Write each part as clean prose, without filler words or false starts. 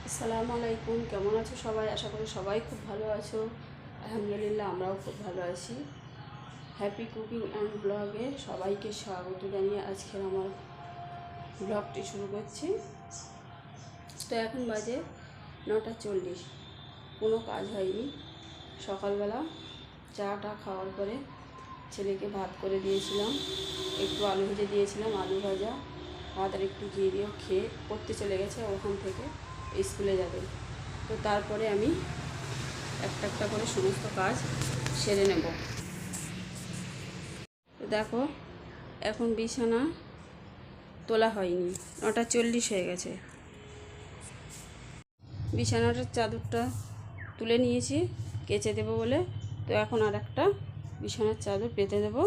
আসসালামু আলাইকুম, কেমন আছো সবাই? আশা করি সবাই খুব ভালো আছো। আলহামদুলিল্লাহ, আমরাও খুব ভালো আছি। হ্যাপি কুকিং অ্যান্ড ব্লগে সবাইকে স্বাগত জানিয়ে আজকের আমার ব্লগটি শুরু করছি। তো এখন বাজে 9:40, কোনো কাজ হয়নি। সকালবেলা চাটা খাওয়ার পরে ছেলেকে ভাত করে দিয়েছিলাম, একটু আলু ভেজে দিয়েছিলাম, আলু ভাজা ভাত আর একটু ঘি দিয়েও খেয়ে পড়তে চলে গেছে, ওখান থেকে স্কুলে যাবে। তো তারপরে আমি একটা একটা করে সমস্ত কাজ সেরে নেব। তো দেখো, এখন বিছানা তোলা হয়নি, 9:40 হয়ে গেছে। বিছানাটার চাদরটা তুলে নিয়েছি কেচে দেবো বলে। তো এখন আর একটা বিছানার চাদর পেতে দেবো।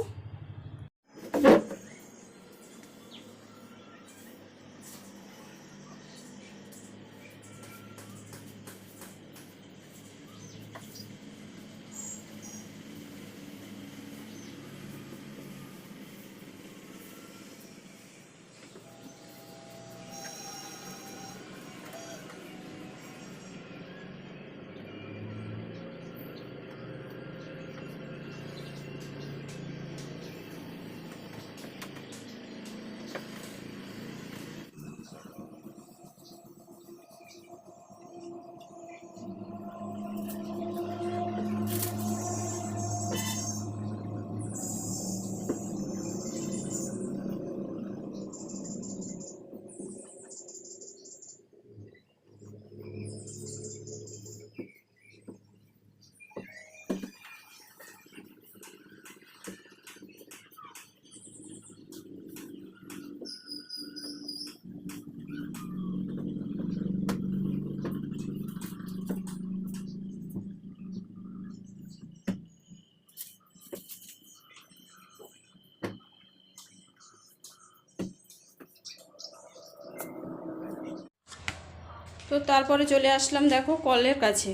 তো তারপরে চলে আসলাম দেখো কলের কাছে।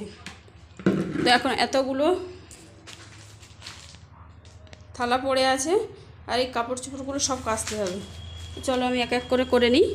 তো এখন এতগুলো থালা পড়ে আছে, আর এই কাপড় চোপড়গুলো সব কাচতে হবে। চলো আমি এক এক করে নিই।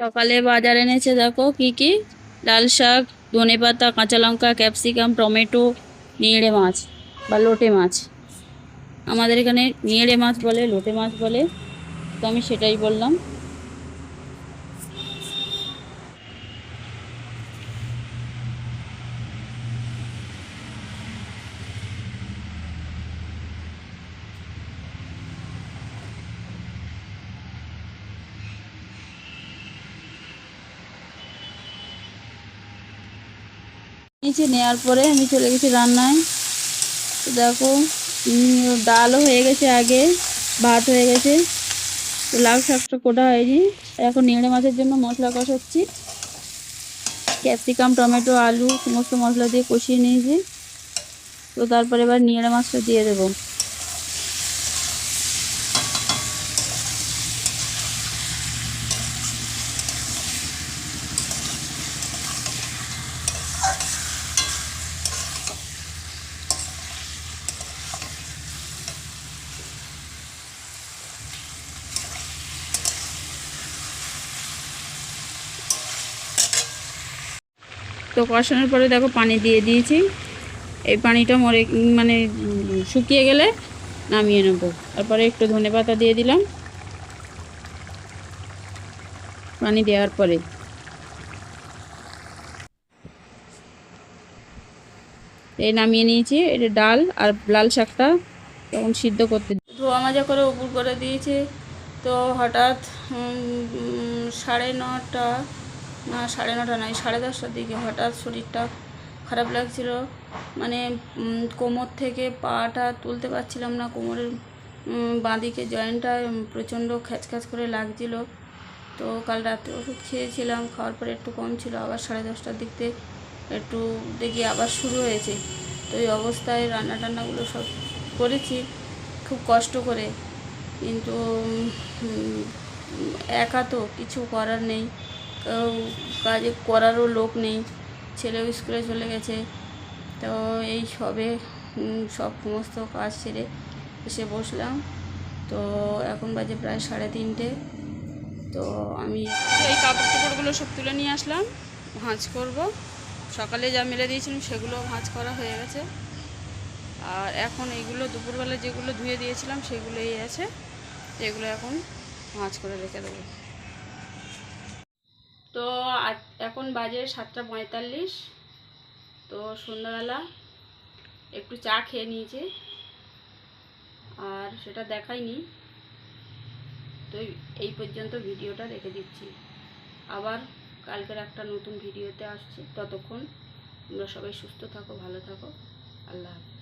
সকালে বাজার এনেছে দেখো কি কি, লাল শাক, ধনেপাতা, কাঁচা লঙ্কা, ক্যাপসিকাম, টমেটো, নিয়েড়ে মাছ বা লোটে মাছ। আমাদের এখানে নিয়েড়ে মাছ বলে, লোটে মাছ বলে, তো আমি সেটাই বললাম। নিচে নেওয়ার পরে আমি চলে গেছি রান্নায়। তো দেখো ডালও হয়ে গেছে, আগে ভাত হয়ে গেছে। তো লাল শাকটা কোটা হয়নি, এখন নিংড়ে মাছের জন্য মশলা কষাচ্ছি। ক্যাপসিকাম, টমেটো, আলু সমস্ত মশলা দিয়ে কষিয়ে নিয়েছি। তো তারপরে এবার নিংড়ে মাছটা দিয়ে দেবো। তো কষানোর পরে দেখো পানি দিয়ে দিয়েছি। এই পানিটা মানে শুকিয়ে গেলে নামিয়ে নেব। তারপরে একটু ধনেপাতা দিয়ে দিলাম পানি দেওয়ার পরে। এই নামিয়ে নিয়েছি। এটা ডাল আর লাল শাকটা তখন সিদ্ধ করতে ধোয়া মাজা করে উপর করে দিয়েছে। তো হঠাৎ 9:30, না 9:30 নয়, 10:30টার দিকে হঠাৎ শরীরটা খারাপ লাগছিল। মানে কোমর থেকে পাটা তুলতে পারছিলাম না। কোমরের বাঁদিকে জয়েন্টটা প্রচণ্ড খ্যাচখ্যাচ করে লাগছিল। তো কাল রাতে ওষুধ খেয়েছিলাম, খাওয়ার পরে একটু কম ছিল। আবার 10:30টার দিক থেকে একটু দেখি আবার শুরু হয়েছে। তো এই অবস্থায় রান্নাটান্নাগুলো সব করেছি খুব কষ্ট করে, কিন্তু একা তো কিছু করার নেই, কাজে করারও লোক নেই, ছেলেও স্কুলে চলে গেছে। তো এই সবে সমস্ত কাজ সেরে এসে বসলাম। তো এখন বাজে প্রায় 3:30। তো আমি এই কাপড় টাপড়গুলো সব তুলে নিয়ে আসলাম, ভাঁজ করব। সকালে যা মেলে দিয়েছিলাম সেগুলো ভাঁজ করা হয়ে গেছে। আর এখন এইগুলো দুপুরবেলা যেগুলো ধুয়ে দিয়েছিলাম সেগুলোই আছে, যেগুলো এখন ভাঁজ করে রেখে দেবো। তো এখন বাজে 7:45। তো সন্ধ্যাবেলা একটু চা খেয়ে নিয়েছি, আর সেটা দেখাইনি। তো এই পর্যন্ত ভিডিওটা রেখে দিচ্ছি। আবার কালকের একটা নতুন ভিডিওতে আসছি। ততক্ষণ তোমরা সবাই সুস্থ থাকো, ভালো থাকো। আল্লাহ হাফেজ।